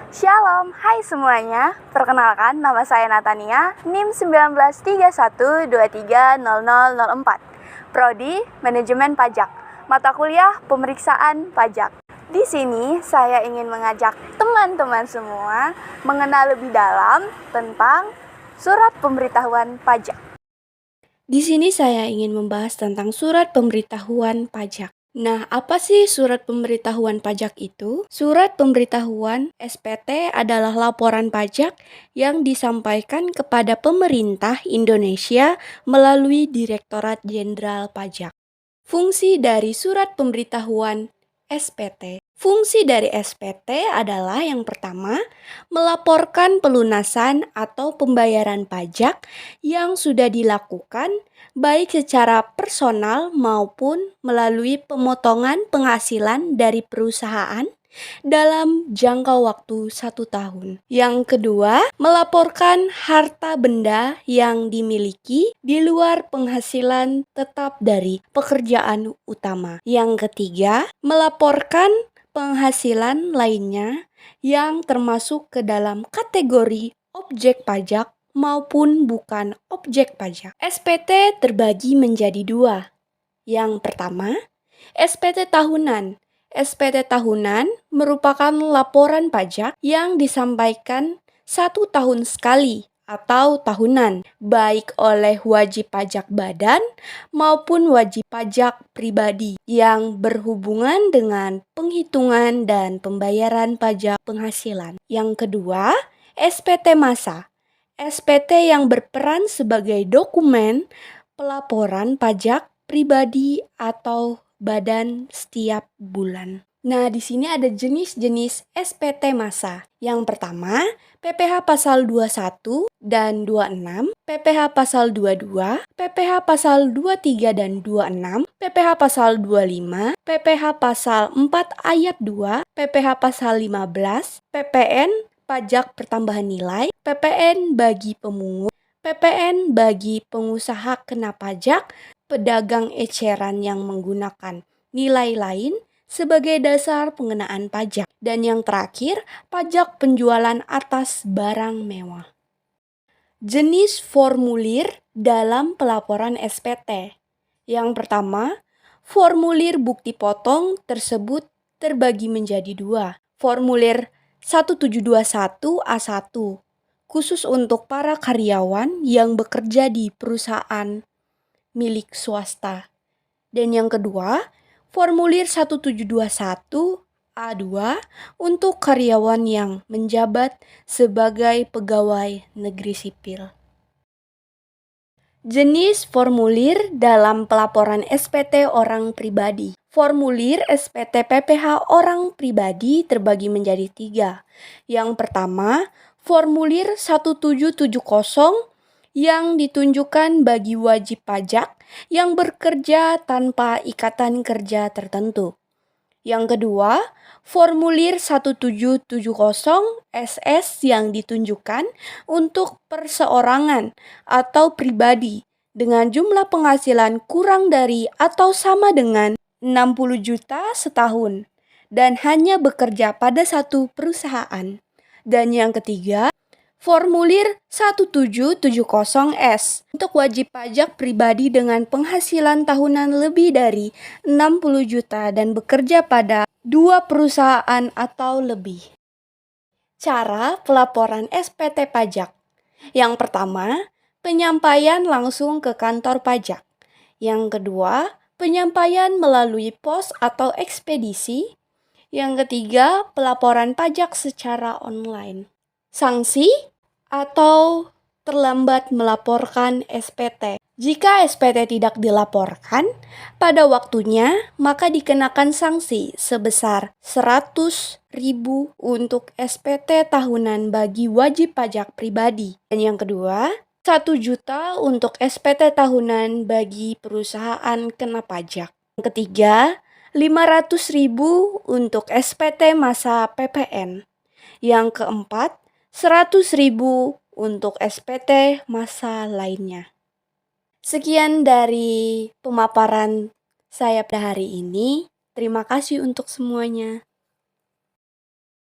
Shalom, hai semuanya. Perkenalkan, nama saya Natania, NIM 1931230004. Prodi Manajemen Pajak. Mata kuliah Pemeriksaan Pajak. Di sini saya ingin mengajak teman-teman semua mengenal lebih dalam tentang surat pemberitahuan pajak. Di sini saya ingin membahas tentang surat pemberitahuan pajak. Nah, apa sih surat pemberitahuan pajak itu? Surat pemberitahuan SPT adalah laporan pajak yang disampaikan kepada pemerintah Indonesia melalui Direktorat Jenderal Pajak. Fungsi dari surat pemberitahuan SPT. Fungsi dari SPT adalah yang pertama, melaporkan pelunasan atau pembayaran pajak yang sudah dilakukan baik secara personal maupun melalui pemotongan penghasilan dari perusahaan dalam jangka waktu 1 tahun. Yang kedua, melaporkan harta benda yang dimiliki di luar penghasilan tetap dari pekerjaan utama. Yang ketiga, melaporkan penghasilan lainnya yang termasuk ke dalam kategori objek pajak maupun bukan objek pajak. SPT terbagi menjadi dua. Yang pertama, SPT tahunan. SPT tahunan merupakan laporan pajak yang disampaikan 1 tahun sekali atau tahunan, baik oleh wajib pajak badan maupun wajib pajak pribadi yang berhubungan dengan penghitungan dan pembayaran pajak penghasilan. Yang kedua, SPT massa. SPT yang berperan sebagai dokumen pelaporan pajak pribadi atau badan setiap bulan. Nah, di sini ada jenis-jenis SPT massa. Yang pertama, PPh pasal 21 dan 26, PPh pasal 22, PPh pasal 23 dan 26, PPh pasal 25, PPh pasal 4 ayat 2, PPh pasal 15, PPN pajak pertambahan nilai, PPN bagi pemungut, PPN bagi pengusaha kena pajak, pedagang eceran yang menggunakan nilai lain sebagai dasar pengenaan pajak. Dan yang terakhir, pajak penjualan atas barang mewah. Jenis formulir dalam pelaporan SPT. Yang pertama, formulir bukti potong tersebut terbagi menjadi dua. Formulir 1721A1 khusus untuk para karyawan yang bekerja di perusahaan milik swasta. Dan yang kedua, formulir 1721A2 untuk karyawan yang menjabat sebagai pegawai negeri sipil. Jenis formulir dalam pelaporan SPT orang pribadi. Formulir SPT PPh orang pribadi terbagi menjadi 3. Yang pertama, formulir 1770 yang ditunjukkan bagi wajib pajak yang bekerja tanpa ikatan kerja tertentu. Yang kedua, formulir 1770 SS yang ditunjukkan untuk perseorangan atau pribadi dengan jumlah penghasilan kurang dari atau sama dengan 60 juta setahun dan hanya bekerja pada satu perusahaan. Dan yang ketiga, formulir 1770S untuk wajib pajak pribadi dengan penghasilan tahunan lebih dari 60 juta dan bekerja pada 2 perusahaan atau lebih. Cara pelaporan SPT pajak. Yang pertama, penyampaian langsung ke kantor pajak. Yang kedua, penyampaian melalui pos atau ekspedisi. Yang ketiga, pelaporan pajak secara online. Sanksi atau terlambat melaporkan SPT. Jika SPT tidak dilaporkan pada waktunya, maka dikenakan sanksi sebesar 100.000 untuk SPT tahunan bagi wajib pajak pribadi. Dan yang kedua, 1 juta untuk SPT tahunan bagi perusahaan kena pajak. Yang ketiga, 500.000 untuk SPT masa PPN. Yang keempat, 100.000 untuk SPT masa lainnya. Sekian dari pemaparan saya pada hari ini. Terima kasih untuk semuanya.